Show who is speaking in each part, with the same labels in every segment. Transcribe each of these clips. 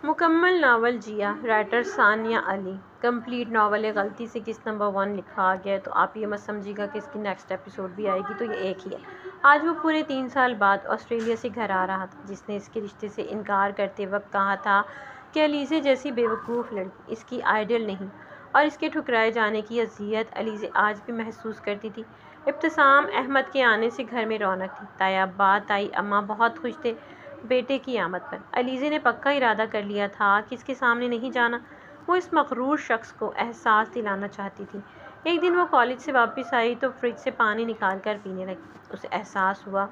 Speaker 1: مکمل ناول جیا، رائٹر ثانیہ علی۔ Complete novel ہے، غلطی سے کس نمبر 1 لکھا گیا تو آپ یہ مت سمجھیے گا کہ اس کی نیکسٹ ایپیسوڈ بھی آئے گی، تو یہ ایک ہی ہے۔ آج وہ پورے 3 سال بعد آسٹریلیا سے گھر آ رہا تھا، جس نے اس کے رشتے سے انکار کرتے وقت کہا تھا کہ علیزے جیسی بیوقوف لڑکی اس کی آئیڈل نہیں، اور اس کے ٹھکرائے جانے کی اذیت علیزے آج بھی محسوس کرتی تھی۔ ابتسام احمد کے آنے سے گھر میں رونق تھی۔ تائی ابا، تائی اماں بہت خوش تھے بیٹے کی آمد پر۔ علیزے نے پکا ارادہ کر لیا تھا کہ اس کے سامنے نہیں جانا۔ وہ اس مغرور شخص کو احساس دلانا چاہتی تھی۔ ایک دن وہ کالج سے واپس آئی تو فریج سے پانی نکال کر پینے لگی۔ اسے احساس ہوا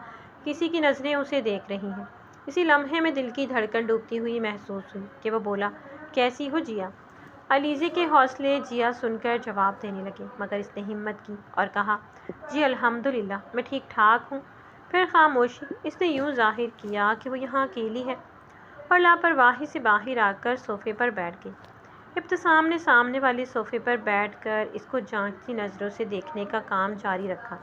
Speaker 1: کسی کی نظریں اسے دیکھ رہی ہیں۔ اسی لمحے میں دل کی دھڑکن ڈوبتی ہوئی محسوس ہوئی کہ وہ بولا، کیسی ہو جیا؟ علیزے کے حوصلے جیا سن کر جواب دینے لگے، مگر اس نے ہمت کی اور کہا، جی الحمدللہ میں ٹھیک ٹھاک ہوں۔ پھر خاموشی۔ اس نے یوں ظاہر کیا کہ وہ یہاں اکیلی ہے، اور لاپرواہی سے باہر آ کر صوفے پر بیٹھ گئی۔ ابتسام نے سامنے والے صوفے پر بیٹھ کر اس کو جانچتی نظروں سے دیکھنے کا کام جاری رکھا۔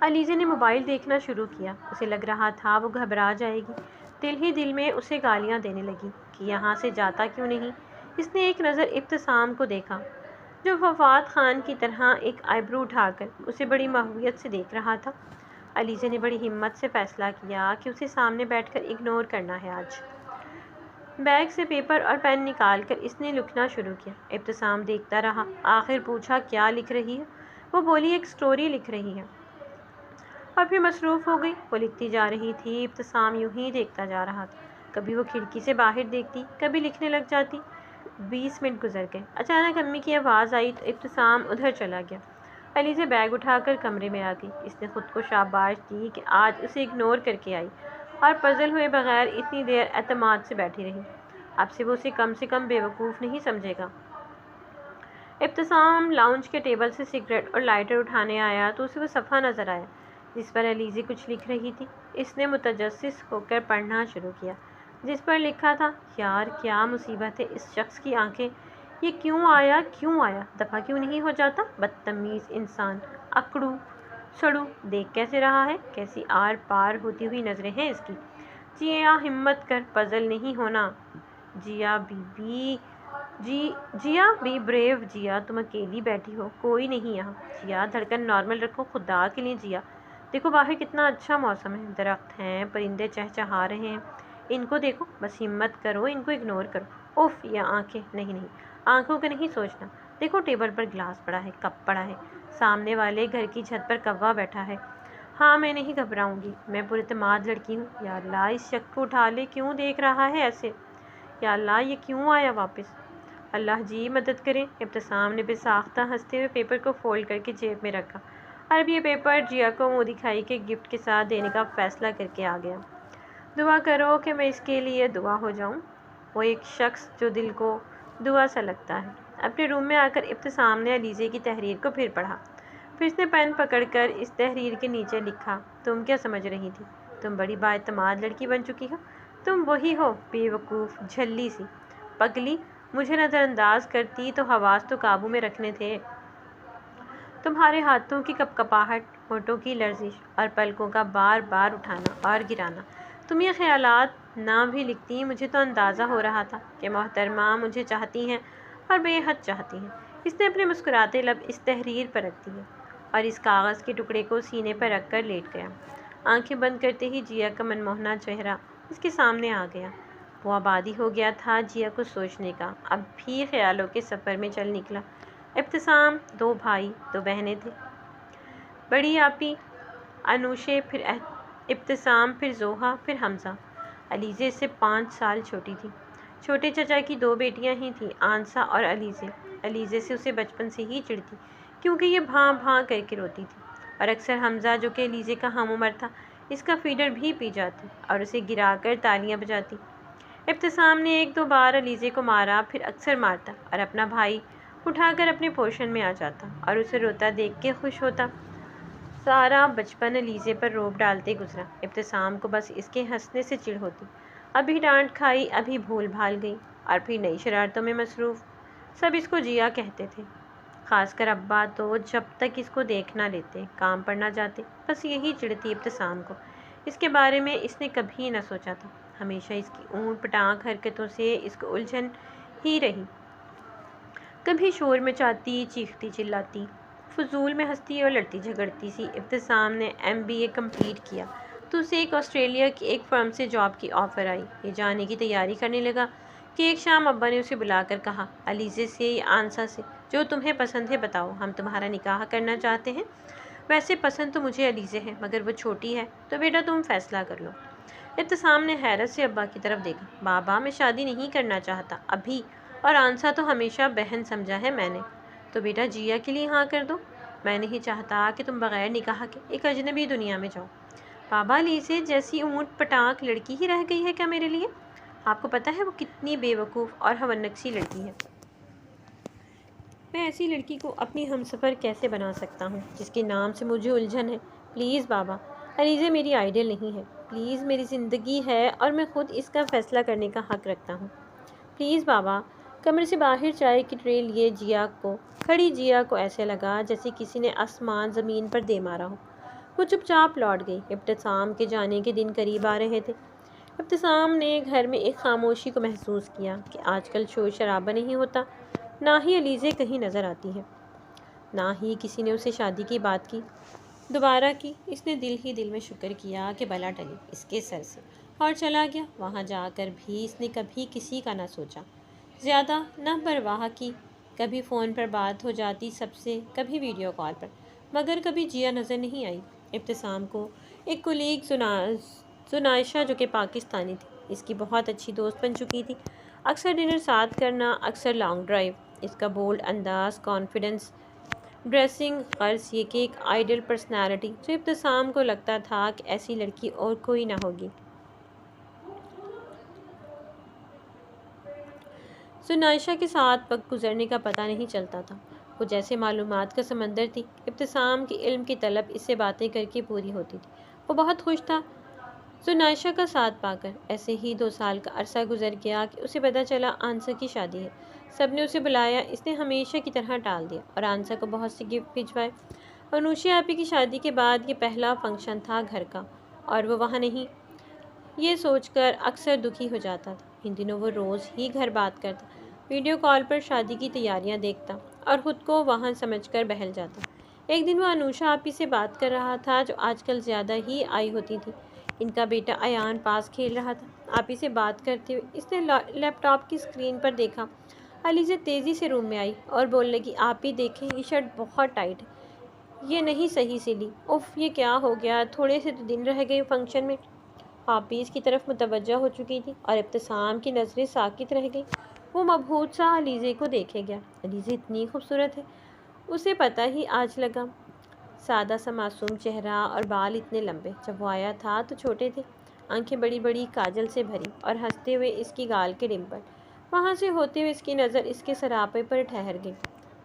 Speaker 1: علیزے نے موبائل دیکھنا شروع کیا۔ اسے لگ رہا تھا وہ گھبرا جائے گی۔ دل ہی دل میں اسے گالیاں دینے لگی کہ یہاں سے جاتا کیوں نہیں۔ اس نے ایک نظر ابتسام کو دیکھا، جو فواد خان کی طرح ایک آئی برو اٹھا کر اسے بڑی محبت سے دیکھ رہا تھا۔ علیزے نے بڑی ہمت سے فیصلہ کیا کہ اسے سامنے بیٹھ کر اگنور کرنا ہے آج۔ بیگ سے پیپر اور پین نکال کر اس نے لکھنا شروع کیا۔ ابتسام دیکھتا رہا۔ آخر پوچھا، کیا لکھ رہی ہے؟ وہ بولی، ایک سٹوری لکھ رہی ہے، اور پھر مصروف ہو گئی۔ وہ لکھتی جا رہی تھی، ابتسام یوں ہی دیکھتا جا رہا تھا۔ کبھی وہ کھڑکی سے باہر دیکھتی، کبھی لکھنے لگ جاتی۔ 20 منٹ گزر گئے۔ اچانک امی کی آواز آئی تو ابتسام ادھر چلا گیا۔ علیزے بیگ اٹھا کر کمرے میں آ گئی۔ اس نے خود کو شاباش دی کہ آج اسے اگنور کر کے آئی، اور پزل ہوئے بغیر اتنی دیر اعتماد سے بیٹھی رہی۔ اب سے وہ اسے کم بیوقوف نہیں سمجھے گا۔ ابتسام لاؤنج کے ٹیبل سے سگریٹ اور لائٹر اٹھانے آیا تو اسے وہ صفحہ نظر آیا جس پر علیزے کچھ لکھ رہی تھی۔ اس نے متجسس ہو کر پڑھنا شروع کیا، جس پر لکھا تھا، یار کیا مصیبت ہے اس شخص کی آنکھیں، یہ کیوں آیا دفع کیوں نہیں ہو جاتا، بدتمیز انسان، اکڑو سڑو، دیکھ کیسے رہا ہے، کیسی آر پار ہوتی ہوئی نظریں ہیں اس کی۔ جیا ہمت کر، پزل نہیں ہونا۔ جیا بی بریو۔ جیا تم اکیلی بیٹھی ہو، کوئی نہیں یہاں۔ جیا دھڑکن نارمل رکھو خدا کے لیے۔ جیا دیکھو باہر کتنا اچھا موسم ہے، درخت ہیں، پرندے چہچہا رہے ہیں، ان کو دیکھو، بس ہمت کرو، ان کو اگنور کرو۔ اف، یہ آنکھیں نہیں، آنکھوں کا نہیں سوچنا۔ دیکھو ٹیبل پر گلاس پڑا ہے، کپ پڑا ہے، سامنے والے گھر کی چھت پر کوا بیٹھا ہے۔ ہاں میں نہیں گھبراؤں گی، میں پراعتماد لڑکی ہوں۔ یا اللہ اس شخص کو اٹھا لے، کیوں دیکھ رہا ہے ایسے، یا اللہ یہ کیوں آیا واپس، اللہ جی مدد کریں۔ ابتسام نے بے ساختہ ہنستے ہوئے پیپر کو فولڈ کر کے جیب میں رکھا، اور اب یہ پیپر جیا کو منہ دکھائی کے گفٹ کے ساتھ دینے کا فیصلہ کر کے آ گیا۔ دعا کرو کہ میں اس کے لیے دعا ہو جاؤں۔ وہ ایک شخص جو دل کو دعا سا لگتا ہے۔ اپنے روم میں آ کر ابتسام نے علیزے کی تحریر کو پھر پڑھا۔ پھر اس نے پین پکڑ کر اس تحریر کے نیچے لکھا، تم کیا سمجھ رہی تھی، تم بڑی بااعتماد لڑکی بن چکی ہو، تم وہی ہو، بے وقوف جھلی سی پگلی، مجھے نظر انداز کرتی تو حواس تو قابو میں رکھنے تھے۔ تمہارے ہاتھوں کی کپکپاہٹ، ہونٹوں کی لرزش، اور پلکوں کا بار بار اٹھانا اور گرانا۔ تم یہ خیالات نہ بھی لکھتی، مجھے تو اندازہ ہو رہا تھا کہ محترمہ مجھے چاہتی ہیں، اور بے حد چاہتی ہیں۔ اس نے اپنے مسکراتے لب اس تحریر پر رکھ دیے، اور اس کاغذ کے ٹکڑے کو سینے پر رکھ کر لیٹ گیا۔ آنکھیں بند کرتے ہی جیا کا منموہنا چہرہ اس کے سامنے آ گیا۔ وہ آبادی ہو گیا تھا جیا کو سوچنے کا۔ اب بھی خیالوں کے سفر میں چل نکلا۔ ابتسام 2 بھائی 2 بہنیں تھے، بڑی آپی انوشے، پھر ابتسام، پھر زوہا، پھر حمزہ۔ علیزے اس سے 5 سال چھوٹی تھی۔ چھوٹے چچا کی 2 بیٹیاں ہی تھیں، آنسا اور علیزے۔ علیزے سے اسے بچپن سے ہی چڑھتی، کیونکہ یہ بھاں بھاں کر کے روتی تھی، اور اکثر حمزہ جو کہ علیزے کا ہم عمر تھا اس کا فیڈر بھی پی جاتی اور اسے گرا کر تالیاں بجاتی۔ ابتسام نے 1-2 بار علیزے کو مارا، پھر اکثر مارتا اور اپنا بھائی اٹھا کر اپنے پوشن میں آ جاتا اور اسے روتا دیکھ کے خوش ہوتا۔ سارا بچپن علیزے پر روب ڈالتے گزرا۔ ابتسام کو بس اس کے ہنسنے سے چڑ ہوتی، ابھی ڈانٹ کھائی، ابھی بھول بھال گئی، اور پھر نئی شرارتوں میں مصروف۔ سب اس کو جیا کہتے تھے، خاص کر ابا تو جب تک اس کو دیکھ نہ لیتے، کام پر نہ جاتے، بس یہی چڑھتی ابتسام کو۔ اس کے بارے میں اس نے کبھی نہ سوچا تھا ہمیشہ اس کی اونٹ پٹانگ حرکتوں سے اس کو الجھن ہی رہی۔ کبھی شور مچاتی، چیختی چلاتی، فضول میں ہنستی اور لڑتی جھگڑتی سی۔ ابتسام نے MBA کمپلیٹ کیا تو اسے ایک آسٹریلیا کی ایک فرم سے جاب کی آفر آئی۔ یہ جانے کی تیاری کرنے لگا کہ ایک شام ابا نے اسے بلا کر کہا، علیزے سے یا آنسا سے، جو تمہیں پسند ہے بتاؤ، ہم تمہارا نکاح کرنا چاہتے ہیں۔ ویسے پسند تو مجھے علیزے ہے، مگر وہ چھوٹی ہے، تو بیٹا تم فیصلہ کر لو۔ ابتسام نے حیرت سے ابا کی طرف دیکھا۔ بابا، میں شادی نہیں کرنا چاہتا ابھی، اور آنسا تو ہمیشہ بہن سمجھا ہے میں نے۔ تو بیٹا جیا کے لیے ہاں کر دو۔ میں نہیں چاہتا کہ تم بغیر نکاح کے ایک اجنبی دنیا میں جاؤ۔ بابا، علیزے جیسی اونٹ پٹانگ لڑکی ہی رہ گئی ہے کیا میرے لیے؟ آپ کو پتہ ہے وہ کتنی بے وقوف اور ہونک سی لڑکی ہے۔ میں ایسی لڑکی کو اپنی ہمسفر کیسے بنا سکتا ہوں جس کے نام سے مجھے الجھن ہے؟ پلیز بابا، علیزے میری آئیڈل نہیں ہے۔ پلیز، میری زندگی ہے اور میں خود اس کا فیصلہ کرنے کا حق رکھتا ہوں۔ پلیز بابا۔ کمرے سے باہر چائے کی ٹرے لیے کھڑی جیا کو ایسے لگا جیسے کسی نے آسمان زمین پر دے مارا ہو۔ وہ چپ چاپ لوٹ گئی۔ ابتسام کے جانے کے دن قریب آ رہے تھے۔ ابتسام نے گھر میں ایک خاموشی کو محسوس کیا کہ آج کل شور شرابہ نہیں ہوتا، نہ ہی علیزے کہیں نظر آتی ہے، نہ ہی کسی نے اسے شادی کی بات دوبارہ کی۔ اس نے دل ہی دل میں شکر کیا کہ بلا ٹلی اس کے سر سے، اور چلا گیا۔ وہاں جا کر بھی اس نے کبھی کسی کا نہ سوچا، زیادہ نہ پرواہ کی۔ کبھی فون پر بات ہو جاتی سب سے، کبھی ویڈیو کال پر، مگر کبھی جیا نظر نہیں آئی۔ ابتسام کو ایک کولیگ زنائشہ، جو کہ پاکستانی تھی، اس کی بہت اچھی دوست بن چکی تھی۔ اکثر ڈنر ساتھ کرنا، اکثر لانگ ڈرائیو۔ اس کا بولڈ انداز، کانفیڈنس، ڈریسنگ، غرض یہ کہ ایک آئیڈل پرسنالٹی جو ابتسام کو لگتا تھا کہ ایسی لڑکی اور کوئی نہ ہوگی۔ زنائشہ کے ساتھ وقت گزرنے کا پتہ نہیں چلتا تھا۔ وہ جیسے معلومات کا سمندر تھی۔ ابتسام کی علم کی طلب اس سے باتیں کر کے پوری ہوتی تھی۔ وہ بہت خوش تھا زنائشہ کا ساتھ پا کر۔ ایسے ہی 2 سال کا عرصہ گزر گیا کہ اسے پتہ چلا آنسا کی شادی ہے۔ سب نے اسے بلایا، اس نے ہمیشہ کی طرح ٹال دیا اور آنسا کو بہت سے گفٹ بھجوائے۔ انوشی آپی کی شادی کے بعد یہ پہلا فنکشن تھا گھر کا، اور وہ وہاں نہیں، یہ سوچ کر اکثر دکھی ہو جاتا تھا۔ ان دنوں وہ روز ہی گھر بات کرتا، ویڈیو کال پر شادی کی تیاریاں دیکھتا اور خود کو وہاں سمجھ کر بہل جاتا۔ ایک دن وہ انوشا آپی سے بات کر رہا تھا، جو آج کل زیادہ ہی آئی ہوتی تھی۔ ان کا بیٹا ایان پاس کھیل رہا تھا۔ آپی سے بات کرتے ہوئے اس نے لیپ ٹاپ کی اسکرین پر دیکھا۔ علیزہ تیزی سے روم میں آئی اور بولنے لگی، آپی دیکھیں، یہ شرٹ بہت ٹائٹ ہے، یہ نہیں صحیح سلی۔ اف، یہ کیا ہو گیا؟ تھوڑے سے تو دن رہ گئے فنکشن میں۔ آپی اس کی طرف متوجہ ہو چکی تھی اور ابتسام کی نظریں ساکت رہ گئیں۔ وہ مبہوت سا علیزے کو دیکھے گیا۔ علیزہ اتنی خوبصورت ہے، اسے پتہ ہی آج لگا۔ سادہ سا معصوم چہرہ اور بال اتنے لمبے، جب وہ آیا تھا تو چھوٹے تھے۔ آنکھیں بڑی بڑی کاجل سے بھری، اور ہنستے ہوئے اس کی گال کے ڈمپل۔ وہاں سے ہوتے ہوئے اس کی نظر اس کے سراپے پر ٹھہر گئی۔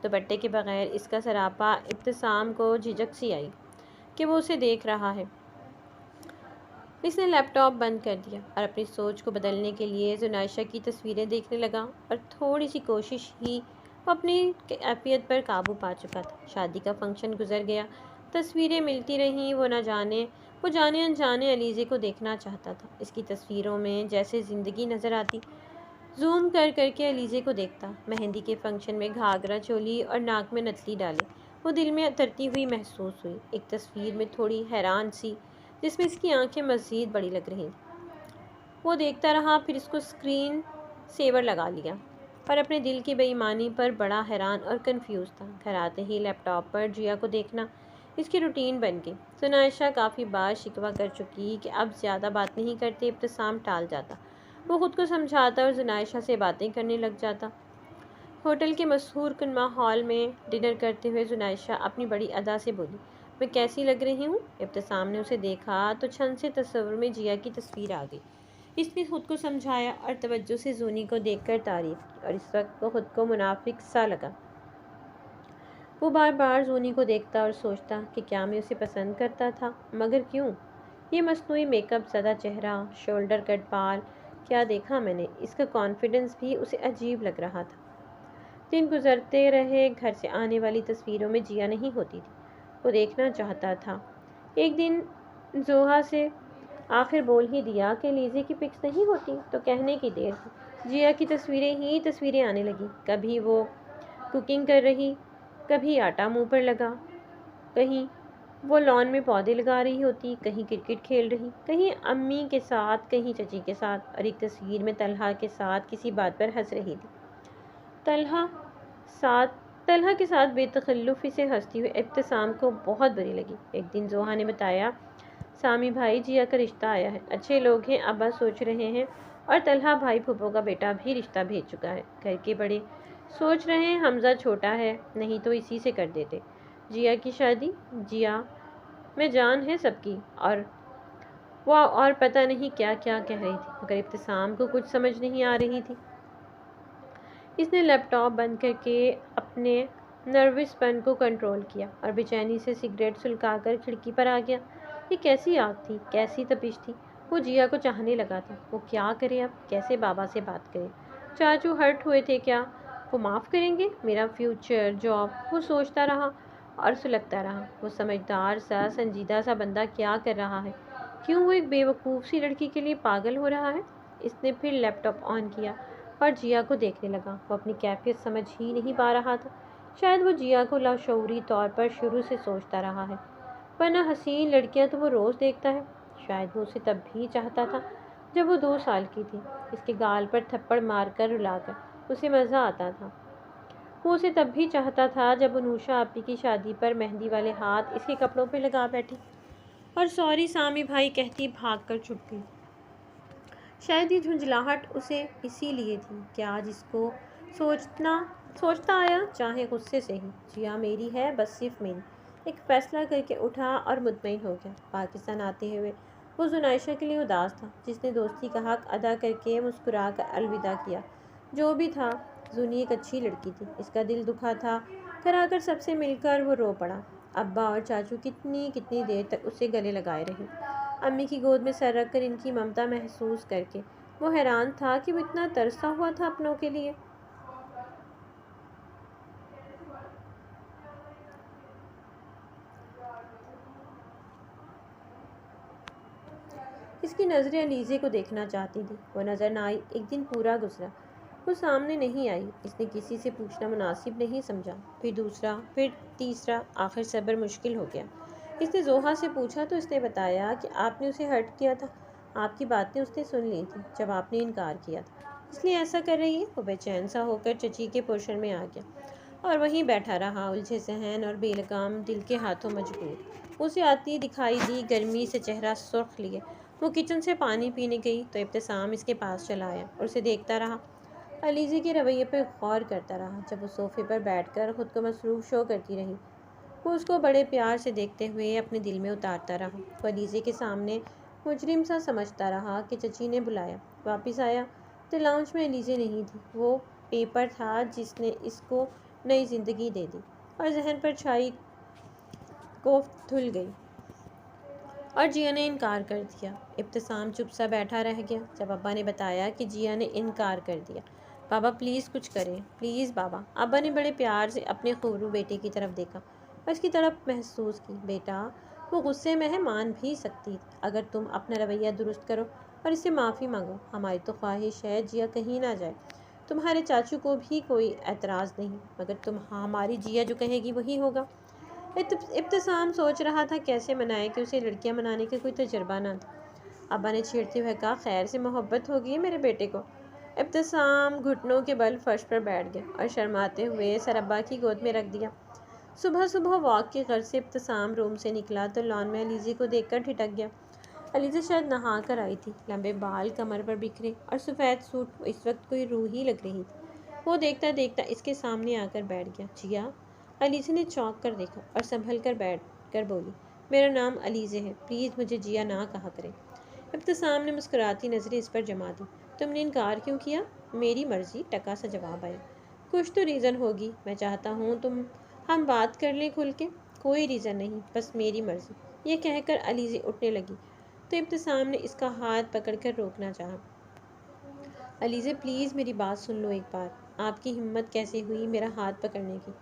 Speaker 1: دوپٹے کے بغیر اس کا سراپا ابتسام کو جھجک سی آئی کہ وہ اسے دیکھ رہا ہے۔ اس نے لیپ ٹاپ بند کر دیا اور اپنی سوچ کو بدلنے کے لیے زنائشہ کی تصویریں دیکھنے لگا، اور تھوڑی سی کوشش ہی وہ اپنی کیفیت پر قابو پا چکا تھا۔ شادی کا فنکشن گزر گیا، تصویریں ملتی رہیں۔ وہ جانے انجانے علیزے کو دیکھنا چاہتا تھا۔ اس کی تصویروں میں جیسے زندگی نظر آتی۔ زوم کر کر کے علیزے کو دیکھتا، مہندی کے فنکشن میں گھاگھرا چولی اور ناک میں نتلی ڈالے۔ وہ دل میں اترتی ہوئی محسوس ہوئی۔ ایک تصویر میں تھوڑی حیران سی، جس میں اس کی آنکھیں مزید بڑی لگ رہی تھیں۔ وہ دیکھتا رہا، پھر اس کو اسکرین سیور لگا لیا، اور اپنے دل کی بے ایمانی پر بڑا حیران اور کنفیوز تھا۔ گھر آتے ہی لیپ ٹاپ پر جیا کو دیکھنا اس کی روٹین بن گئی۔ زنائشہ کافی بار شکوہ کر چکی کہ اب زیادہ بات نہیں کرتے، ابتسام ٹال جاتا۔ وہ خود کو سمجھاتا اور زنائشہ سے باتیں کرنے لگ جاتا۔ ہوٹل کے مشہور کنما ہال میں ڈنر کرتے ہوئے زنائشہ اپنی بڑی ادا سے بولی، میں کیسی لگ رہی ہوں؟ ابتسام نے اسے دیکھا تو چھن سے تصور میں جیا کی تصویر آ گئی۔ اس نے خود کو سمجھایا اور توجہ سے زونی کو دیکھ کر تعریف کی، اور اس وقت وہ خود کو منافق سا لگا۔ وہ بار بار زونی کو دیکھتا اور سوچتا کہ کیا میں اسے پسند کرتا تھا، مگر کیوں؟ یہ مصنوعی میک اپ زدہ چہرہ، شولڈر کٹ بال، کیا دیکھا میں نے؟ اس کا کانفیڈنس بھی اسے عجیب لگ رہا تھا۔ دن گزرتے رہے، گھر سے آنے والی تصویروں میں جیا نہیں ہوتی تھی۔ وہ دیکھنا چاہتا تھا۔ ایک دن زوہا سے آخر بول ہی دیا کہ لیزی کی پکس نہیں ہوتی تو کہنے کی دیر تھی۔ جیا کی تصویریں ہی تصویریں آنے لگیں، کبھی وہ کوکنگ کر رہی، کبھی آٹا منہ پر لگا، کہیں وہ لان میں پودے لگا رہی ہوتی، کہیں کرکٹ کھیل رہی، کہیں امی کے ساتھ، کہیں چچی کے ساتھ، اور ایک تصویر میں طلحہ کے ساتھ کسی بات پر ہنس رہی تھی۔ طلحہ ساتھ طلحہ کے ساتھ بے تکلفی سے ہنستی ہوئی ابتسام کو بہت بری لگی۔ ایک دن زوہا نے بتایا، سامی بھائی جیا کا رشتہ آیا ہے، اچھے لوگ ہیں، ابا سوچ رہے ہیں، اور طلحہ بھائی پھوپھو کا بیٹا بھی رشتہ بھیج چکا ہے۔ گھر کے بڑے سوچ رہے ہیں حمزہ چھوٹا ہے، نہیں تو اسی سے کر دیتے جیا کی شادی۔ جیا میں جان ہے سب کی، اور پتہ نہیں کیا کیا کہہ رہی تھی، مگر ابتسام کو کچھ سمجھ نہیں آ رہی تھی۔ اس نے لیپ ٹاپ بند کر کے اپنے نروس پن کو کنٹرول کیا اور بے چینی سے سگریٹ سلگا کر کھڑکی پر آ گیا۔ یہ کیسی آگ تھی، کیسی تپش تھی! وہ جیا کو چاہنے لگا تھا۔ وہ کیا کرے اب، کیسے بابا سے بات کرے؟ چاچو ہرٹ ہوئے تھے کیا؟ وہ معاف کریں گے؟ میرا فیوچر، جاب، وہ سوچتا رہا اور سلگتا رہا۔ وہ سمجھدار سا، سنجیدہ سا بندہ کیا کر رہا ہے؟ کیوں وہ ایک بے وقوف سی لڑکی کے لیے پاگل ہو رہا ہے؟ اس نے پھر لیپ ٹاپ آن کیا اور جیا کو دیکھنے لگا۔ وہ اپنی کیفیت سمجھ ہی نہیں پا رہا تھا۔ شاید وہ جیا کو لاشعوری طور پر شروع سے سوچتا رہا ہے، ورنہ حسین لڑکیاں تو وہ روز دیکھتا ہے۔ شاید وہ اسے تب بھی چاہتا تھا جب وہ 2 سال کی تھی، اس کے گال پر تھپڑ مار کر رلا کر اسے مزہ آتا تھا۔ وہ اسے تب بھی چاہتا تھا جب انوشا آپی کی شادی پر مہندی والے ہاتھ اس کے کپڑوں پہ لگا بیٹھی اور سوری سامی بھائی کہتی بھاگ کر چھپ گئی۔ شاید یہ جھنجھلاہٹ اسے اسی لیے تھی کہ آج اس کو سوچتا آیا، چاہے غصے سے ہی۔ جیا میری ہے، بس صرف میری۔ ایک فیصلہ کر کے اٹھا اور مطمئن ہو گیا۔ پاکستان آتے ہوئے وہ زنائشہ کے لیے اداس تھا، جس نے دوستی کا حق ادا کر کے مسکرا کر الوداع کیا۔ جو بھی تھا، زنی ایک اچھی لڑکی تھی، اس کا دل دکھا تھا۔ گھر آ کر سب سے مل کر وہ رو پڑا۔ ابا اور چاچو کتنی دیر تک اسے گلے لگائے رہے۔ امی کی گود میں سر رکھ کر ان کی ممتا محسوس کر کے وہ حیران تھا کہ وہ اتنا ترسا ہوا تھا اپنوں کے لیے۔ اس کی نظریں علیزے کو دیکھنا چاہتی تھی، وہ نظر نہ آئی۔ ایک دن پورا گزرا، وہ سامنے نہیں آئی۔ اس نے کسی سے پوچھنا مناسب نہیں سمجھا، پھر دوسرا، پھر تیسرا، آخر صبر مشکل ہو گیا۔ اس نے زوہا سے پوچھا تو اس نے بتایا کہ آپ نے اسے ہرٹ کیا تھا، آپ کی باتیں اس نے سن لی تھیں جب آپ نے انکار کیا تھا، اس لیے ایسا کر رہی ہے۔ وہ بے چین سا ہو کر چچی کے پوشن میں آ گیا اور وہیں بیٹھا رہا، الجھے ذہن اور بے لگام دل کے ہاتھوں مجبور۔ اسے آتی دکھائی دی، گرمی سے چہرہ سرخ لیے وہ کچن سے پانی پینے گئی تو ابتسام اس کے پاس چلا آیا اور اسے دیکھتا رہا، علیزے کے رویے پر غور کرتا رہا۔ جب وہ صوفے پر بیٹھ کر خود کو مصروف شو کرتی رہی، وہ اس کو بڑے پیار سے دیکھتے ہوئے اپنے دل میں اتارتا رہا۔ وہ علیزے کے سامنے مجرم سا سمجھتا رہا کہ چچی نے بلایا۔ واپس آیا تو لاؤنج میں علیزے نہیں تھی، وہ پیپر تھا جس نے اس کو نئی زندگی دے دی اور ذہن پر چھائی کوفت دھل گئی، اور جیا نے انکار کر دیا۔ ابتسام چپ سا بیٹھا رہ گیا۔ جب ابا نے بتایا کہ جیا نے انکار کر دیا، بابا پلیز کچھ کریں، پلیز بابا۔ ابا نے بڑے پیار سے اپنے خورو بیٹے کی طرف دیکھا اور اس کی طرف محسوس کی۔ بیٹا، وہ غصے میں ہے، مان بھی سکتی تھی، اگر تم اپنا رویہ درست کرو اور اس سے معافی مانگو۔ ہماری تو خواہش ہے جیا کہیں نہ جائے، تمہارے چاچو کو بھی کوئی اعتراض نہیں، مگر ہماری جیا جو کہے گی وہی ہوگا۔ ابتسام سوچ رہا تھا کیسے منائے کہ اسے لڑکیاں منانے کا کوئی تجربہ نہ تھا۔ ابا نے چھیڑتے ہوئے کہا، خیر سے محبت ہوگی میرے بیٹے کو۔ ابتسام گھٹنوں کے بل فرش پر بیٹھ گیا اور شرماتے ہوئے سر ابا کی گود میں رکھ دیا۔ صبح واک کی غرض سے ابتسام روم سے نکلا تو لان میں علیزے کو دیکھ کر ٹھٹک گیا۔ علیزہ شاید نہا کر آئی تھی، لمبے بال کمر پر بکھرے اور سفید سوٹ اس وقت کوئی روح ہی لگ رہی تھی۔ وہ دیکھتا دیکھتا اس کے سامنے آ کر بیٹھ گیا۔ جیا؟ علیزہ نے چونک کر دیکھا اور سنبھل کر بیٹھ کر بولی، میرا نام علیزہ ہے، پلیز مجھے جیا نہ کہا کریں۔ ابتسام نے مسکراتی نظریں اس پر جما دی۔ تم نے انکار کیوں کیا؟ میری مرضی، ٹکا سا جواب آیا۔ کچھ تو ریزن ہوگی، میں چاہتا ہوں ہم بات کر لیں کھل کے۔ کوئی ریزن نہیں، بس میری مرضی۔ یہ کہہ کر علیزہ اٹھنے لگی تو ابتسام نے اس کا ہاتھ پکڑ کر روکنا چاہا۔ علیزہ پلیز میری بات سن لو ایک بار۔ آپ کی ہمت کیسے ہوئی میرا ہاتھ پکڑنے کی؟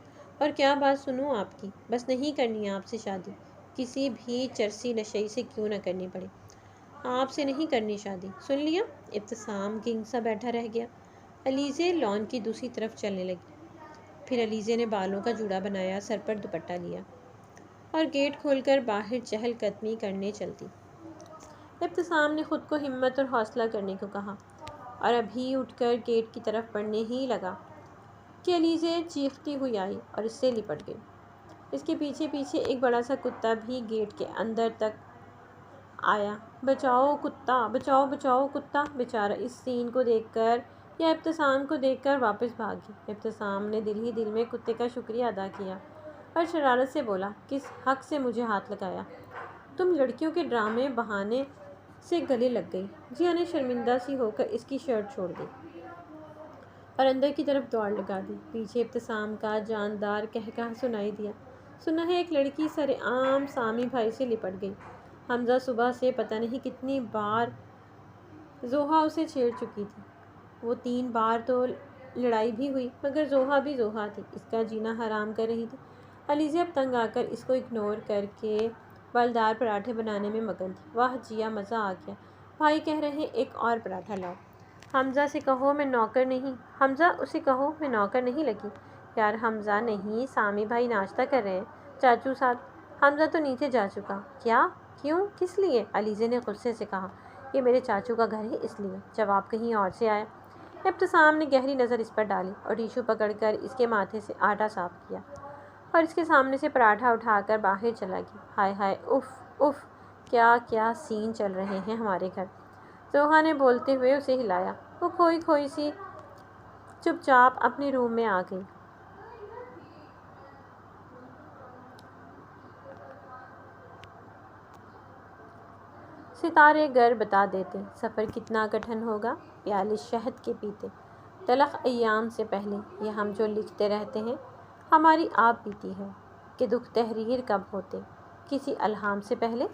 Speaker 1: اور کیا بات سنوں آپ کی؟ بس نہیں کرنی آپ سے شادی، کسی بھی چرسی نشئی سے کیوں نہ کرنی پڑے۔ آپ سے نہیں کرنی شادی، سن لیا؟ ابتسام گنگ سا بیٹھا رہ گیا۔ علیزے لان کی دوسری طرف چلنے لگی۔ پھر علیزے نے بالوں کا جوڑا بنایا، سر پر دوپٹہ لیا اور گیٹ کھول کر باہر چہل قدمی کرنے چلتی۔ ابتسام نے خود کو ہمت اور حوصلہ کرنے کو کہا اور ابھی اٹھ کر گیٹ کی طرف بڑھنے ہی لگا کہ علیزے چیختی ہوئی آئی اور اس سے لپٹ گئی۔ اس کے پیچھے پیچھے ایک بڑا سا کتا بھی گیٹ کے اندر تک آیا۔ بچاؤ کتا، بچاؤ بچاؤ کتا! بیچارہ اس سین کو دیکھ کر یا ابتسام کو دیکھ کر واپس بھاگی۔ ابتسام نے دل ہی دل میں کتے کا شکریہ ادا کیا اور شرارت سے بولا، کس حق سے مجھے ہاتھ لگایا؟ تم لڑکیوں کے ڈرامے بہانے سے گلے لگ گئی۔ جیا نے شرمندہ سی ہو کر اس کی شرٹ چھوڑ دی اور اندر کی طرف دوڑ لگا دی۔ پیچھے ابتسام کا جاندار قہقہہ سنائی دیا۔ سنا ہے ایک لڑکی سر عام سامی بھائی سے لپٹ گئی۔ حمزہ صبح سے پتہ نہیں کتنی بار زوہا اسے چھیڑ چکی تھی۔ وہ 3 بار تو لڑائی بھی ہوئی، مگر زوہا بھی زوہا تھی، اس کا جینا حرام کر رہی تھی۔ علیزہ اب تنگ آ کر اس کو اگنور کر کے بالدار پراٹھے بنانے میں مگن تھی۔ واہ جیا، مزہ آ گیا! بھائی کہہ رہے ایک اور پراٹھا لاؤ۔ حمزہ سے کہو میں نوکر نہیں، حمزہ اسے کہو میں نوکر نہیں لگی۔ یار حمزہ نہیں، سامی بھائی ناشتہ کر رہے ہیں چاچو ساتھ۔ حمزہ تو نیچے جا چکا۔ کیا؟ کیوں؟ کس لیے؟ علیزہ نے غصے سے کہا۔ یہ میرے چاچو کا گھر ہے اس لیے۔ جواب کہیں اور سے آیا۔ ابتسام نے گہری نظر اس پر ڈالی اور ٹیشو پکڑ کر اس کے ماتھے سے آٹا صاف کیا اور اس کے سامنے سے پراٹھا اٹھا کر باہر چلا گیا۔ ہائے ہائے، اف اف، کیا کیا سین چل رہے ہیں ہمارے گھر! زوہا نے بولتے ہوئے اسے ہلایا۔ وہ کھوئی کھوئی سی چپ چاپ اپنے روم میں آ گئی۔ ستارے گر بتا دیتے سفر کتنا کٹھن ہوگا، پیالے شہد کے پیتے تلخ ایام سے پہلے، یہ ہم جو لکھتے رہتے ہیں ہماری آپ بیتی ہے کہ دکھ تحریر کب ہوتے کسی الہام سے پہلے۔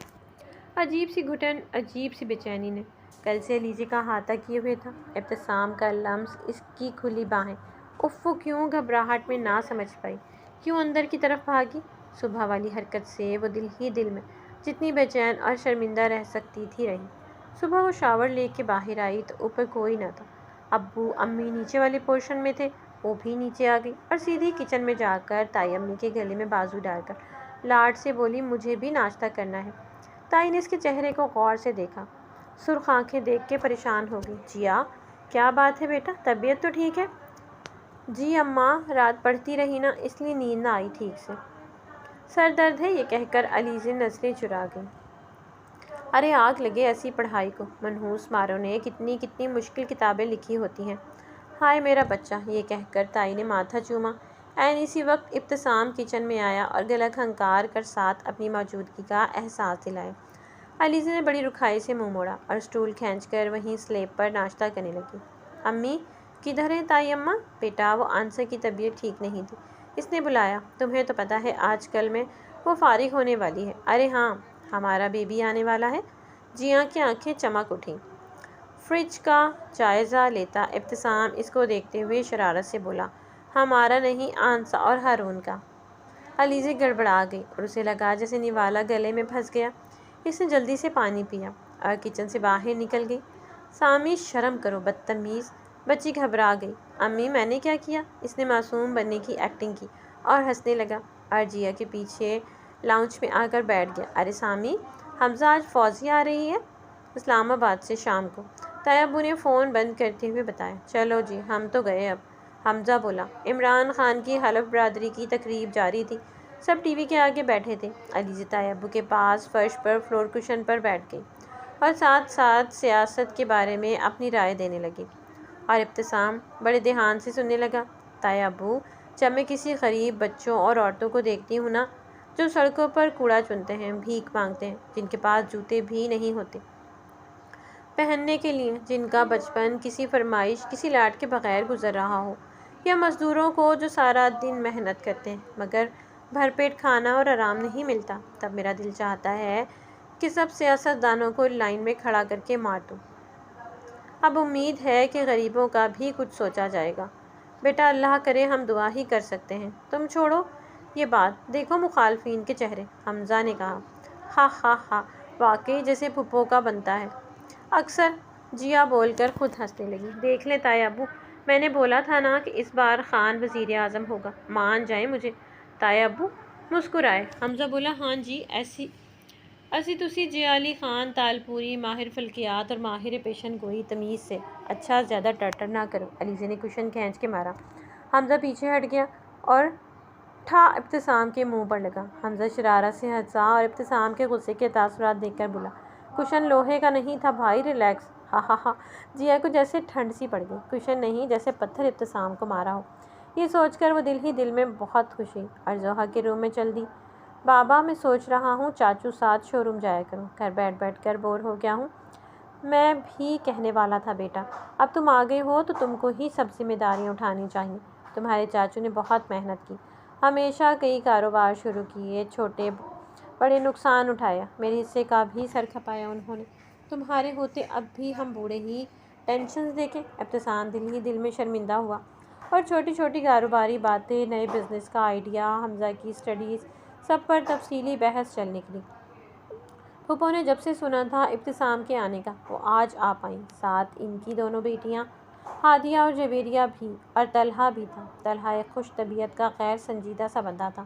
Speaker 1: عجیب سی گھٹن، عجیب سی بے چینی نے کل سے علیزے کا احاطہ کیے ہوئے تھا۔ ابتسام کا لمس، اس کی کھلی باہیں، اف وہ کیوں گھبراہٹ میں نہ سمجھ پائی، کیوں اندر کی طرف بھاگی۔ صبح والی حرکت سے وہ دل ہی دل میں جتنی بے چین اور شرمندہ رہ سکتی تھی رہی۔ صبح وہ شاور لے کے باہر آئی تو اوپر کوئی نہ تھا۔ ابو امی نیچے والے پورشن میں تھے، وہ بھی نیچے آ گئی اور سیدھی کچن میں جا کر تائی امی کے گلے میں بازو ڈال کر لاڈ سے بولی، مجھے بھی ناشتہ کرنا ہے۔ تائی نے اس کے چہرے کو غور سے دیکھا، سرخ آنکھیں دیکھ کے پریشان ہو گئی۔ جیا، کیا بات ہے بیٹا، طبیعت تو ٹھیک ہے؟ جی اماں، رات پڑھتی رہی نا، اس لیے نیند نہ آئی ٹھیک سے۔ سر درد ہے، یہ کہہ کر علیزہ نظریں چرا گئی۔ ارے آگ لگے ایسی پڑھائی کو، منحوس ماروں نے کتنی کتنی مشکل کتابیں لکھی ہوتی ہیں۔ ہائے میرا بچہ، یہ کہہ کر تائی نے ماتھا چوما۔ عین اسی وقت ابتسام کچن میں آیا اور گلا کھنکار کر ساتھ اپنی موجودگی کا احساس دلایا۔ علیزہ نے بڑی رکھائی سے منہ موڑا اور اسٹول کھینچ کر وہیں سلیب پر ناشتہ کرنے لگی۔ امی کدھر ہیں تائی اماں؟ بیٹا وہ آنسر کی طبیعت ٹھیک نہیں تھی، اس نے بلایا۔ تمہیں تو پتہ ہے آج کل میں وہ فارغ ہونے والی ہے۔ ارے ہاں، ہمارا بیبی آنے والا ہے۔ جیا کی آنکھیں چمک اٹھیں۔ فریج کا جائزہ لیتا ابتسام اس کو دیکھتے ہوئے شرارت سے بولا، ہمارا نہیں آنسا اور ہارون کا۔ علیزہ گڑبڑا گئی اور اسے لگا جیسے نوالا گلے میں پھنس گیا۔ اس نے جلدی سے پانی پیا اور کچن سے باہر نکل گئی۔ سامی شرم کرو بدتمیز! بچی گھبرا گئی۔ امی میں نے کیا کیا؟ اس نے معصوم بننے کی ایکٹنگ کی اور ہنسنے لگا اور جیا کے پیچھے لاؤنج میں آ کر بیٹھ گیا۔ ارے سامی، حمزہ آج فوزی آ رہی ہے اسلام آباد سے شام کو، تائی ابو نے فون بند کرتے ہوئے بتایا۔ چلو جی، ہم تو گئے اب، حمزہ بولا۔ عمران خان کی حلف برادری کی تقریب جاری تھی، سب ٹی وی کے آگے بیٹھے تھے۔ علیزہ تائی ابو کے پاس فرش پر فلور کشن پر بیٹھ گئی اور ساتھ ساتھ سیاست کے بارے میں اپنی رائے دینے لگی اور ابتسام بڑے دھیان سے سننے لگا۔ تائی ابو، جب میں کسی غریب بچوں اور عورتوں کو دیکھتی ہوں نا، جو سڑکوں پر کوڑا چنتے ہیں، بھیک مانگتے ہیں، جن کے پاس جوتے بھی نہیں ہوتے پہننے کے لیے، جن کا بچپن کسی فرمائش، کسی لاڈ کے بغیر گزر رہا ہو، یا مزدوروں کو جو سارا دن محنت کرتے ہیں مگر بھرپیٹ کھانا اور آرام نہیں ملتا، تب میرا دل چاہتا ہے کہ سب سیاست دانوں کو لائن میں کھڑا کر کے مار دوں۔ اب امید ہے کہ غریبوں کا بھی کچھ سوچا جائے گا۔ بیٹا اللہ کرے ہم دعا ہی کر سکتے ہیں۔ تم چھوڑو یہ بات، دیکھو مخالفین کے چہرے، حمزہ نے کہا۔ ہا ہا ہا، واقعی جیسے پھپھو کا بنتا ہے اکثر، جیا بول کر خود ہنسنے لگی۔ دیکھ لیں تایا ابو، میں نے بولا تھا نا کہ اس بار خان وزیر اعظم ہوگا، مان جائیں مجھے۔ تایا ابو مسکرائے۔ حمزہ بولا ہاں جی، اسی تسی جیا علی خان تالپوری، ماہر فلکیات اور ماہر پیشن گوئی، تمیز سے۔ اچھا زیادہ ٹرٹر نہ کرو، علیزے نے کوشن کھینچ کے مارا۔ حمزہ پیچھے ہٹ گیا اور ٹھا ابتسام کے منہ پر لگا۔ حمزہ شرارت سے ہنسا اور ابتسام کے غصے کے تاثرات دیکھ کر بولا، کوشن لوہے کا نہیں تھا بھائی، ریلیکس۔ ہا ہا ہا۔ جیا کو جیسے ٹھنڈ سی پڑ گئی۔ کوشن نہیں، جیسے پتھر ابتسام کو مارا ہو۔ یہ سوچ کر وہ دل ہی دل میں بہت خوش ہوئی اور زوہا کے روم میں چل دی۔ بابا میں سوچ رہا ہوں چاچو ساتھ شو روم جایا کروں، گھر بیٹھ بیٹھ کر بور ہو گیا ہوں۔ میں بھی کہنے والا تھا بیٹا، اب تم آ گئی ہو تو تم کو ہی سب ذمہ داریاں اٹھانی چاہیے۔ تمہارے چاچو نے بہت محنت کی، ہمیشہ کئی کاروبار شروع کیے، چھوٹے بڑے نقصان اٹھایا، میرے حصے کا بھی سر کھپایا انہوں نے۔ تمہارے ہوتے اب بھی ہم بوڑھے ہی ٹینشنز دیکھیں۔ ابتسام دل ہی دل میں شرمندہ ہوا اور چھوٹی چھوٹی کاروباری باتیں، نئے بزنس کا آئیڈیا، حمزہ کی اسٹڈیز، سب پر تفصیلی بحث چل نکلی۔ پھپھو نے جب سے سنا تھا ابتسام کے آنے کا، وہ آج آ پائیں، ساتھ ان کی دونوں بیٹیاں ہادیہ اور جویریہ بھی، اور طلحہ بھی تھا۔ طلحہ ایک خوش طبیعت کا غیر سنجیدہ سا بندہ تھا،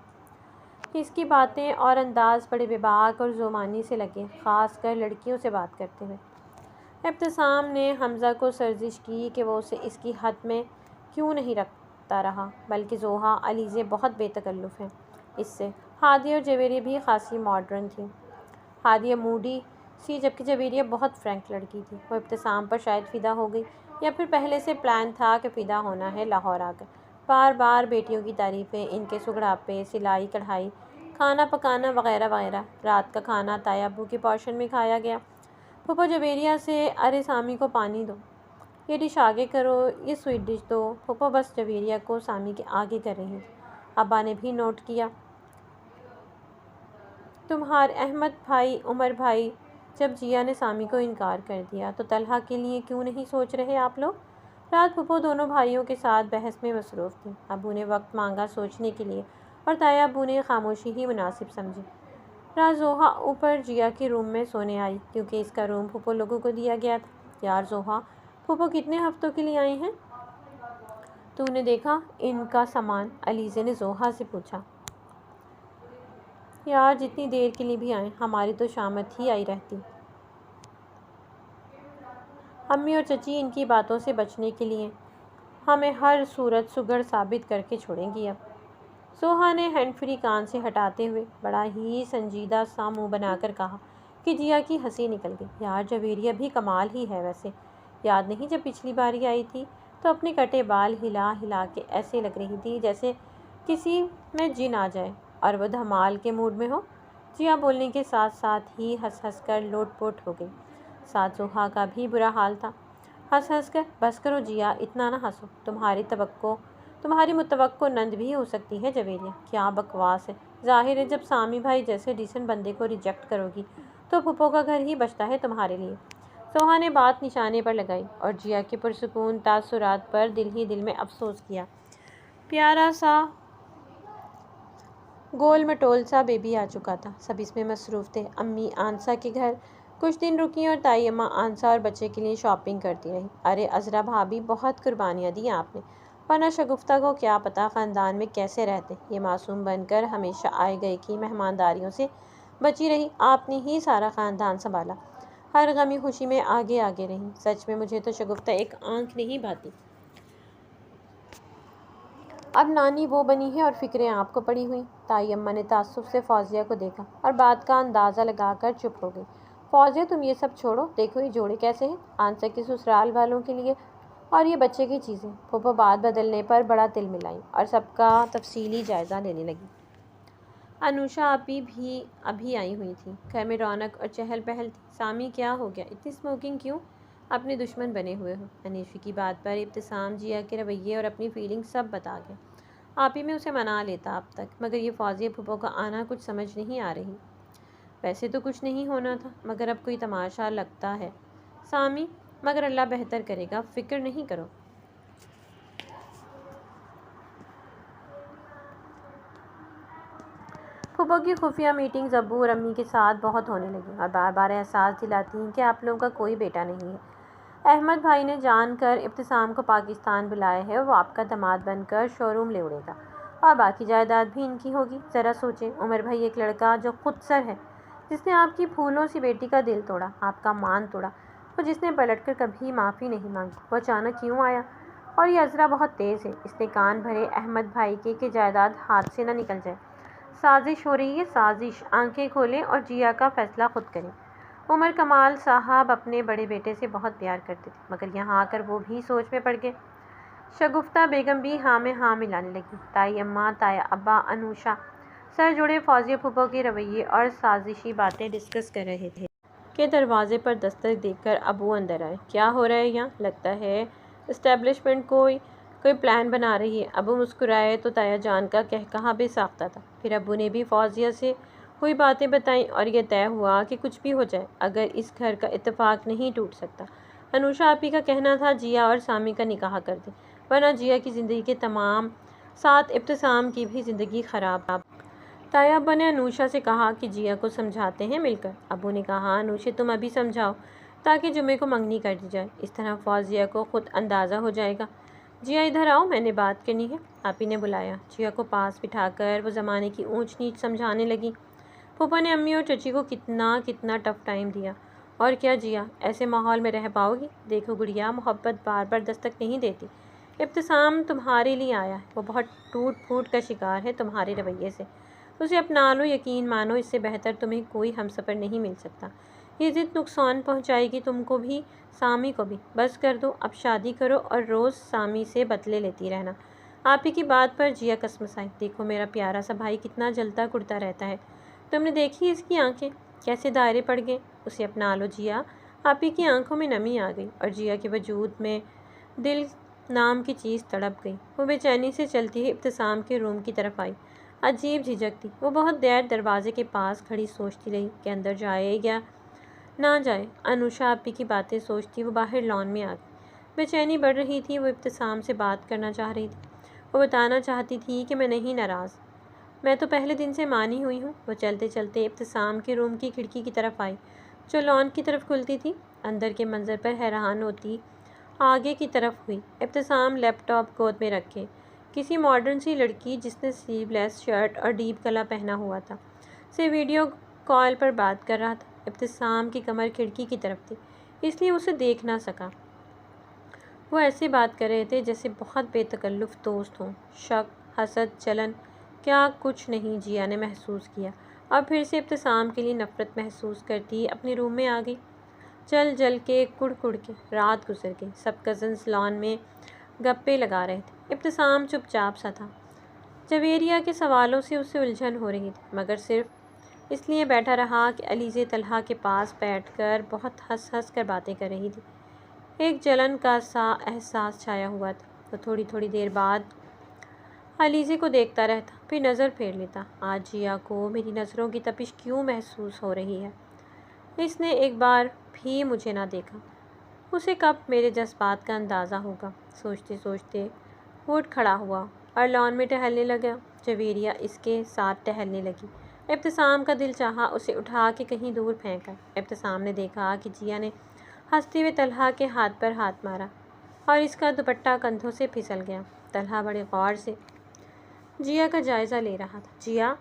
Speaker 1: اس کی باتیں اور انداز بڑے بے باک اور ذومانی سے لگے، خاص کر لڑکیوں سے بات کرتے ہوئے۔ ابتسام نے حمزہ کو سرزش کی کہ وہ اسے اس کی حد میں کیوں نہیں رکھتا رہا، بلکہ زوہا علیزے بہت بے تکلف ہیں اس سے۔ ہادیہ اور جویریہ بھی خاصی ماڈرن تھیں۔ ہادیہ موڈی سی، جبکہ جویریہ بہت فرینک لڑکی تھی۔ وہ ابتسام پر شاید فدا ہو گئی، یا پھر پہلے سے پلان تھا کہ فدا ہونا ہے لاہور آ کر۔ بار بار بیٹیوں کی تعریفیں، ان کے سگڑاپے، سلائی کڑھائی، کھانا پکانا وغیرہ وغیرہ۔ رات کا کھانا تایا ابو کے پورشن میں کھایا گیا۔ پھپھو جویریہ سے، ارے سامی کو پانی دو، یہ ڈش آگے کرو، یہ سویٹ ڈش دو۔ پھپھو بس جویریہ کو سامی کے آگے کر رہی تھی۔ ابا نے بھی نوٹ کیا، تمہارے احمد بھائی، عمر بھائی، جب جیا نے سامی کو انکار کر دیا تو طلحہ کے لیے کیوں نہیں سوچ رہے آپ لوگ؟ رات پھپھو دونوں بھائیوں کے ساتھ بحث میں مصروف تھی۔ ابو نے وقت مانگا سوچنے کے لیے، اور تایا ابو نے خاموشی ہی مناسب سمجھی۔ رات زوہا اوپر جیا کے روم میں سونے آئی، کیونکہ اس کا روم پھپھو لوگوں کو دیا گیا تھا۔ یار زوہا، پھپھو کتنے ہفتوں کے لیے آئی ہیں؟ تو نے دیکھا ان کا سامان؟ علیزے نے زوہا سے پوچھا۔ یار جتنی دیر کے لیے بھی آئیں، ہماری تو شامت ہی آئی رہتی۔ امی اور چچی ان کی باتوں سے بچنے کے لیے ہمیں ہر صورت سگڑ ثابت کر کے چھوڑیں گی۔ اب زوہا نے ہینڈ فری کان سے ہٹاتے ہوئے بڑا ہی سنجیدہ سا منہ بنا کر کہا کہ جیا کی ہنسی نکل گئی۔ یار جویریہ بھی کمال ہی ہے ویسے، یاد نہیں جب پچھلی باری آئی تھی تو اپنے کٹے بال ہلا ہلا کے ایسے لگ رہی تھی جیسے کسی میں جن آ جائے اور وہ دھمال کے موڈ میں ہو۔ جیا بولنے کے ساتھ ساتھ ہی ہنس ہنس کر لوٹ پوٹ ہو گئی، ساتھ زوہا کا بھی برا حال تھا، ہنس ہنس کر۔ بس کرو جیا، اتنا نہ ہنسو، تمہاری متوقع نند بھی ہو سکتی ہے جویریہ۔ کیا بکواس ہے، ظاہر ہے جب سامی بھائی جیسے ڈیسنٹ بندے کو ریجیکٹ کرو گی تو پھپھو کا گھر ہی بچتا ہے تمہارے لیے۔ زوہا نے بات نشانے پر لگائی اور جیا کے پرسکون تاثرات پر دل ہی دل میں افسوس کیا۔ پیارا سا گول مٹول سا بیبی آ چکا تھا، سب اس میں مصروف تھے۔ امی آنسا کے گھر کچھ دن رکیں اور تائی اماں آنسا اور بچے کے لیے شاپنگ کرتی رہیں۔ ارے عذرا بھابھی، بہت قربانیاں دی آپ نے، ورنہ شگفتہ کو کیا پتہ خاندان میں کیسے رہتے۔ یہ معصوم بن کر ہمیشہ آئے گئے کی مہمانداریوں سے بچی رہی، آپ نے ہی سارا خاندان سنبھالا، ہر غمی خوشی میں آگے آگے رہیں۔ سچ میں مجھے تو شگفتہ ایک آنکھ نہیں بھاتی۔ اب نانی وہ بنی ہے اور فکریں آپ کو پڑی ہوئیں۔ تائی اماں نے تعصب سے فوزیہ کو دیکھا اور بات کا اندازہ لگا کر چپ ہو گئی۔ فوزیہ تم یہ سب چھوڑو، دیکھو یہ جوڑے کیسے ہیں، آنسا کے سسرال والوں کے لیے، اور یہ بچے کی چیزیں۔ پھپھو بات بدلنے پر بڑا تل ملائی اور سب کا تفصیلی جائزہ لینے لگی۔ انوشا آپی بھی ابھی آئی ہوئی تھیں، گھر میں رونق اور چہل پہل تھی۔ سامی کیا ہو گیا، اتنی اسموکنگ کیوں، اپنے دشمن بنے ہوئے ہو؟ انیشوی کی بات پر ابتسام جیا کے رویے اور اپنی فیلنگ سب بتا گیا۔ آپی میں اسے منا لیتا اب تک، مگر یہ فوزیہ پھپھو کا آنا کچھ سمجھ نہیں آ رہی۔ ویسے تو کچھ نہیں ہونا تھا، مگر اب کوئی تماشا لگتا ہے سامی، مگر اللہ بہتر کرے گا، فکر نہیں کرو۔ پھوپھو کی خفیہ میٹنگز ابو اور امی کے ساتھ بہت ہونے لگی اور بار بار احساس دلاتی ہیں کہ آپ لوگوں کا کوئی بیٹا نہیں ہے۔ احمد بھائی نے جان کر ابتسام کو پاکستان بلایا ہے، وہ آپ کا داماد بن کر شو روم لے اڑے گا اور باقی جائیداد بھی ان کی ہوگی۔ ذرا سوچیں، عمر بھائی ایک لڑکا جو خود سر ہے، جس نے آپ کی پھولوں سی بیٹی کا دل توڑا، آپ کا مان توڑا، اور جس نے پلٹ کر کبھی معافی نہیں مانگی، وہ اچانک کیوں آیا؟ اور یہ عذرا بہت تیز ہے، اس نے کان بھرے احمد بھائی کے کہ جائیداد ہاتھ سے نہ نکل جائے۔ سازش ہو رہی ہے، سازش۔ آنکھیں کھولیں اور جیا کا فیصلہ خود کریں۔ عمر کمال صاحب اپنے بڑے بیٹے سے بہت پیار کرتے تھے، مگر یہاں آ کر وہ بھی سوچ میں پڑ گئے۔ شگفتہ بیگم بھی ہاں میں ہاں ملانے لگی۔ تائی اماں، تایا ابا، انوشا سر جوڑے فوزیہ پھوپھو کے رویے اور سازشی باتیں ڈسکس کر رہے تھے کہ دروازے پر دستک دیکھ کر ابو اندر آئے۔ کیا ہو رہا ہے یہاں؟ لگتا ہے اسٹیبلشمنٹ کوئی پلان بنا رہی ہے۔ ابو مسکرائے تو تایا جان کا قہقہہ بے ساختہ تھا۔ پھر ابو نے بھی فوزیہ سے ہوئی باتیں بتائیں اور یہ طے ہوا کہ کچھ بھی ہو جائے، اگر اس گھر کا اتفاق نہیں ٹوٹ سکتا، انوشا آپی کا کہنا تھا جیا اور سامی کا نکاح کر دیں، ورنہ جیا کی زندگی کے تمام ساتھ ابتسام کی بھی زندگی خراب۔ تایا ابا نے انوشا سے کہا کہ جیا کو سمجھاتے ہیں مل کر۔ ابو نے کہا انوشا تم ابھی سمجھاؤ تاکہ جمعے کو منگنی کر دی جائے، اس طرح فوزیہ کو خود اندازہ ہو جائے گا۔ جیا ادھر آؤ، میں نے بات کرنی ہے، آپی نے بلایا۔ جیا کو پاس بٹھا کر وہ زمانے کی اونچ نیچ سمجھانے لگی۔ پھوپھو نے امی اور چچی کو کتنا ٹف ٹائم دیا، اور کیا جیا ایسے ماحول میں رہ پاؤ گی؟ دیکھو گڑیا، محبت بار بار دستک نہیں دیتی۔ ابتسام تمہارے لیے آیا ہے، وہ بہت ٹوٹ پھوٹ کا شکار ہے تمہارے رویے سے، اسے اپنا لو، یقین مانو اس سے بہتر تمہیں کوئی ہمسفر نہیں مل سکتا۔ یہ ضد نقصان پہنچائے گی تم کو بھی، سامی کو بھی۔ بس کر دو، اب شادی کرو اور روز سامی سے بدلے لیتی رہنا۔ آپی کی بات پر جیا کسمسائی۔ دیکھو میرا پیارا سا بھائی کتنا جلتا کڑتا رہتا ہے، تم نے دیکھی اس کی آنکھیں کیسے دائرے پڑ گئے؟ اسے اپنا لو جیا۔ آپی کی آنکھوں میں نمی آ گئی اور جیا کے وجود میں دل نام کی چیز تڑپ گئی۔ وہ بے چینی سے چلتی ہوئی ابتسام کے روم کی طرف آئی۔ عجیب جھجک تھی، وہ بہت دیر دروازے کے پاس کھڑی سوچتی رہی کہ اندر جائے یا نہ جائے۔ انوشا آپی کی باتیں سوچتی وہ باہر لان میں آ گئی۔ بے چینی بڑھ رہی تھی، وہ ابتسام سے بات کرنا چاہ رہی تھی، وہ بتانا چاہتی تھی کہ میں نہیں ناراض، میں تو پہلے دن سے مانی ہوئی ہوں۔ وہ چلتے چلتے ابتسام کے روم کی کھڑکی کی طرف آئی جو لان کی طرف کھلتی تھی۔ اندر کے منظر پر حیران ہوتی آگے کی طرف ہوئی۔ ابتسام لیپ ٹاپ گود میں رکھے کسی ماڈرن سی لڑکی جس نے سلیو لیس شرٹ اور ڈیپ گلا پہنا ہوا تھا سے ویڈیو کال پر بات کر رہا تھا۔ ابتسام کی کمر کھڑکی کی طرف تھی، اس لیے اسے دیکھ نہ سکا۔ وہ ایسے بات کر رہے تھے جیسے بہت بے تکلف دوست ہوں۔ شک، حسد، جلن، کیا کچھ نہیں جیا نے محسوس کیا، اور پھر سے ابتسام کے لیے نفرت محسوس کرتی اپنے روم میں آ گئی۔ جل جل کے، کڑ کڑ کے رات گزر گئی۔ سب کزنز لان میں گپے لگا رہے تھے، ابتسام چپ چاپ سا تھا۔ جویریہ کے سوالوں سے اسے الجھن ہو رہی تھی، مگر صرف اس لیے بیٹھا رہا کہ علیزے طلحہ کے پاس بیٹھ کر بہت ہنس ہنس کر باتیں کر رہی تھی۔ ایک جلن کا سا احساس چھایا ہوا تھا۔ وہ تھوڑی تھوڑی دیر بعد علیزے کو دیکھتا رہتا، پھر نظر پھیر لیتا۔ آج جیا کو میری نظروں کی تپش کیوں محسوس ہو رہی ہے؟ اس نے ایک بار بھی مجھے نہ دیکھا، اسے کب میرے جذبات کا اندازہ ہوگا؟ سوچتے سوچتے وہ اٹھ کھڑا ہوا اور لان میں ٹہلنے لگا۔ جویریہ اس کے ساتھ ٹہلنے لگی۔ ابتسام کا دل چاہا اسے اٹھا کے کہیں دور پھینکا۔ ابتسام نے دیکھا کہ جیا نے ہنستے ہوئے طلحہ کے ہاتھ پر ہاتھ مارا اور اس کا دوپٹہ کندھوں سے پھسل گیا۔ طلحہ بڑے غور سے جیا کا جائزہ لے رہا تھا۔ جیا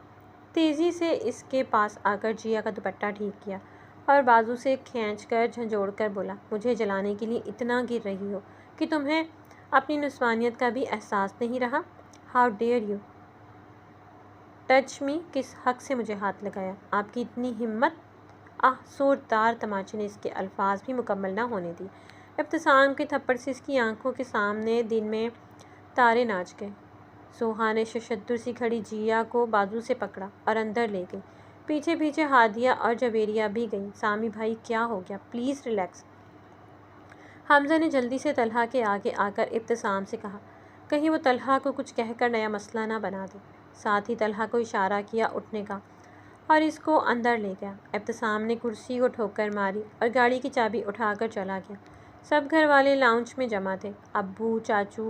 Speaker 1: تیزی سے اس کے پاس آ کر جیا کا دوپٹہ ٹھیک کیا اور بازو سے کھینچ کر جھنجھوڑ کر بولا، مجھے جلانے کے لیے اتنا گر رہی ہو کہ تمہیں اپنی نسوانیت کا بھی احساس نہیں رہا؟ How dare you touch me, کس حق سے مجھے ہاتھ لگایا؟ آپ کی اتنی ہمت؟ زوردار تماچے نے اس کے الفاظ بھی مکمل نہ ہونے دی۔ ابتسام کے تھپڑ سے اس کی آنکھوں کے سامنے دن میں تارے ناچ گئے۔ سوہا نے ششدر سی کھڑی جیا کو بازو سے پکڑا اور اندر لے گئی۔ پیچھے پیچھے ہادیہ اور جویریہ بھی گئیں۔ سامی بھائی کیا ہو گیا؟ Please relax. حمزہ نے جلدی سے طلحہ کے آگے آ کر ابتسام سے کہا، کہیں وہ طلحہ کو کچھ کہہ کر نیا مسئلہ نہ بنا دے۔ ساتھ ہی طلحہ کو اشارہ کیا اٹھنے کا اور اس کو اندر لے گیا۔ ابتسام نے کرسی کو ٹھوکر ماری اور گاڑی کی چابی اٹھا کر چلا گیا۔ سب گھر والے لاؤنج میں جمع تھے، ابو، چاچو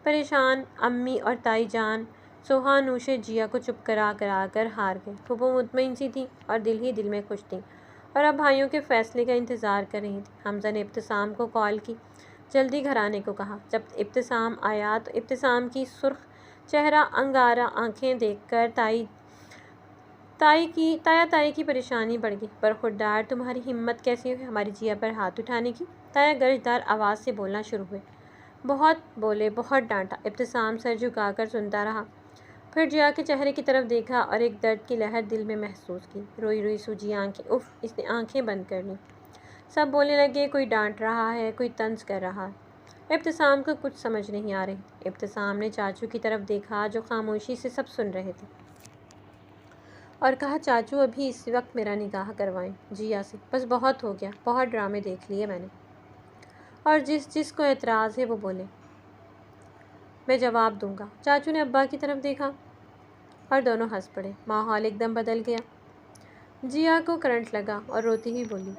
Speaker 1: پریشان، امی اور تائی جان سوہا نوشے جیا کو چپ کرا کر ہار گئے۔ پھوپھو مطمئن سی تھی اور دل ہی دل میں خوش تھیں اور اب بھائیوں کے فیصلے کا انتظار کر رہی تھی۔ حمزہ نے ابتسام کو کال کی، جلدی گھر آنے کو کہا۔ جب ابتسام آیا تو ابتسام کی سرخ چہرہ انگارہ آنکھیں دیکھ کر تایا کی پریشانی بڑھ گئی۔ برخوردار تمہاری ہمت کیسی ہوئی ہماری جیا پر ہاتھ اٹھانے کی؟ تایا گرجدار آواز سے بولنا شروع ہوئے۔ بہت بولے، بہت ڈانٹا۔ ابتسام سر جھکا کر سنتا رہا، پھر جیا کے چہرے کی طرف دیکھا اور ایک درد کی لہر دل میں محسوس کی۔ روئی روئی سوجی آنکھیں، اف، اس نے آنکھیں بند کر لیں۔ سب بولنے لگے، کوئی ڈانٹ رہا ہے، کوئی طنز کر رہا ہے۔ ابتسام کو کچھ سمجھ نہیں آ رہی۔ ابتسام نے چاچو کی طرف دیکھا جو خاموشی سے سب سن رہے تھے اور کہا، چاچو ابھی اس وقت میرا نکاح کروائیں جیا سے، بس بہت ہو گیا، بہت ڈرامے دیکھ لیے میں نے، اور جس کو اعتراض ہے وہ بولے، میں جواب دوں گا۔ چاچو نے ابا کی طرف دیکھا اور دونوں ہنس پڑے۔ ماحول ایک دم بدل گیا۔ جیا کو کرنٹ لگا اور روتی ہوئی بولی،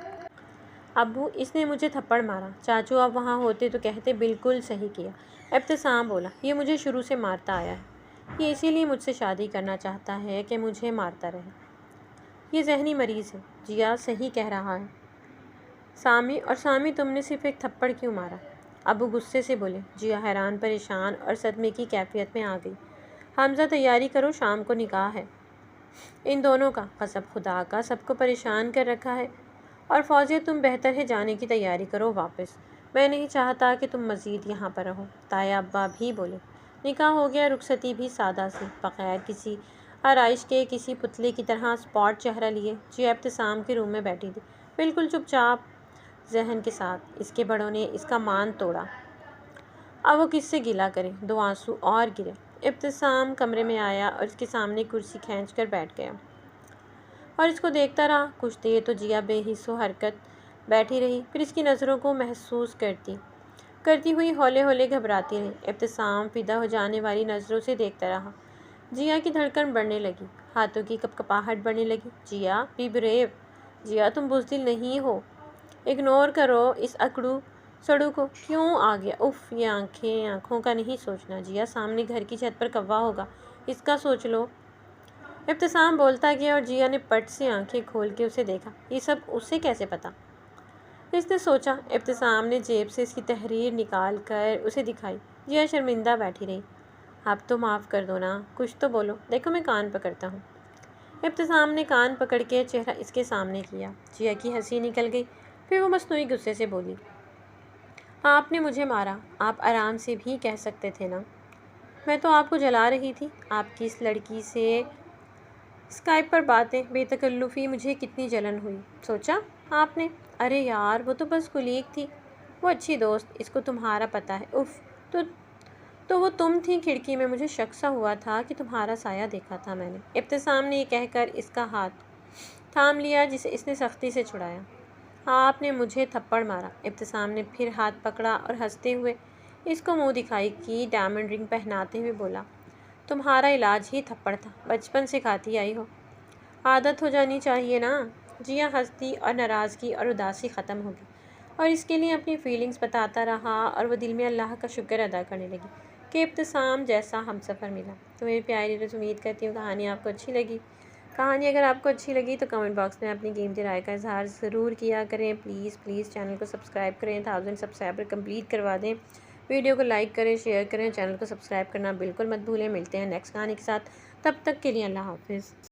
Speaker 1: ابو، اس نے مجھے تھپڑ مارا۔ چاچو اب وہاں ہوتے تو کہتے، بالکل صحیح کیا۔ ابتسام بولا، یہ مجھے شروع سے مارتا آیا ہے، یہ اسی لیے مجھ سے شادی کرنا چاہتا ہے کہ مجھے مارتا رہے۔ یہ ذہنی مریض ہے۔ جیا صحیح کہہ رہا ہے سامی تم نے صرف ایک تھپڑ کیوں مارا؟ ابو غصے سے بولے۔ جیا حیران، پریشان اور صدمے کی کیفیت میں آ گئی۔ حمزہ، تیاری کرو، شام کو نکاح ہے ان دونوں کا، قسم خدا کا سب کو پریشان کر رکھا ہے۔ اور فوزیہ، تم بہتر ہے جانے کی تیاری کرو واپس، میں نہیں چاہتا کہ تم مزید یہاں پر رہو۔ تایا ابا بھی بولے۔ نکاح ہو گیا، رخصتی بھی سادہ سی، بغیر کسی آرائش کے، کسی پتلے کی طرح اسپاٹ چہرہ لیے جیا ابتسام کے روم میں بیٹھی تھی، بالکل چپ چاپ ذہن کے ساتھ۔ اس کے بڑوں نے اس کا مان توڑا، اب وہ کس سے گلہ کرے؟ دو آنسو اور گرے۔ ابتسام کمرے میں آیا اور اس کے سامنے کرسی کھینچ کر بیٹھ گیا اور اس کو دیکھتا رہا۔ کچھ دیر تو جیا بے حس و حرکت بیٹھی رہی، پھر اس کی نظروں کو محسوس کرتی ہوئی ہولے ہولے گھبراتی رہی۔ ابتسام فدا ہو جانے والی نظروں سے دیکھتا رہا۔ جیا کی دھڑکن بڑھنے لگی، ہاتھوں کی کپکپاہٹ بڑھنے لگی۔ جیا، بی بریو، جیا تم بزدل نہیں ہو، اگنور کرو اس اکڑو سڑو کو، کیوں آ گیا؟ اف، یہ آنکھوں کا نہیں سوچنا۔ جیا، سامنے گھر کی چھت پر کوا ہوگا، اس کا سوچ لو۔ ابتسام بولتا گیا اور جیا نے پٹ سے آنکھیں کھول کے اسے دیکھا۔ یہ سب اسے کیسے پتا؟ اس نے سوچا۔ ابتسام نے جیب سے اس کی تحریر نکال کر اسے دکھائی۔ جیا شرمندہ بیٹھی رہی۔ اب تو معاف کر دو نا، کچھ تو بولو، دیکھو میں کان پکڑتا ہوں۔ ابتسام نے کان پکڑ کے چہرہ اس کے سامنے کیا۔ جیا کی ہنسی نکل گئی، پھر وہ مصنوعی غصے سے بولی، آپ نے مجھے مارا، آپ آرام سے بھی کہہ سکتے تھے نا، میں تو آپ کو جلا رہی تھی۔ آپ کی اس لڑکی سے اسکائپ پر باتیں، بے تکلفی، مجھے کتنی جلن ہوئی۔ سوچا آپ نے؟ ارے یار، وہ تو بس کلیگ تھی، وہ اچھی دوست، اس کو تمہارا پتہ ہے۔ اف، تو وہ تم تھی کھڑکی میں، مجھے شک سا ہوا تھا کہ تمہارا سایہ دیکھا تھا میں نے۔ ابتسام نے یہ کہہ کر اس کا ہاتھ تھام لیا جسے اس نے سختی سے چھڑایا۔ آپ نے مجھے تھپڑ مارا۔ ابتسام نے پھر ہاتھ پکڑا اور ہنستے ہوئے اس کو منہ دکھائی کی ڈائمنڈ رنگ پہناتے ہوئے بولا، تمہارا علاج ہی تھپڑ تھا، بچپن سے کھاتی آئی ہو، عادت ہو جانی چاہیے نا۔ جیا ہنستی اور ناراضگی اور اداسی ختم ہو گئی اور اس کے لیے اپنی فیلنگز بتاتا رہا اور وہ دل میں اللہ کا شکر ادا کرنے لگی کہ ابتسام جیسا ہمسفر ملا۔ تو میری پیاری دوست، امید کرتی ہوں کہانی آپ کو اچھی لگی۔ کہانی اگر آپ کو اچھی لگی تو کمنٹ باکس میں اپنی قیمتی رائے کا اظہار ضرور کیا کریں۔ پلیز چینل کو سبسکرائب کریں، 1000 سبسکرائبر کمپلیٹ کروا دیں۔ ویڈیو کو لائک کریں، شیئر کریں، چینل کو سبسکرائب کرنا بالکل مت بھولیں۔ ملتے ہیں نیکسٹ کہانی کے ساتھ، تب تک کے لیے اللہ حافظ۔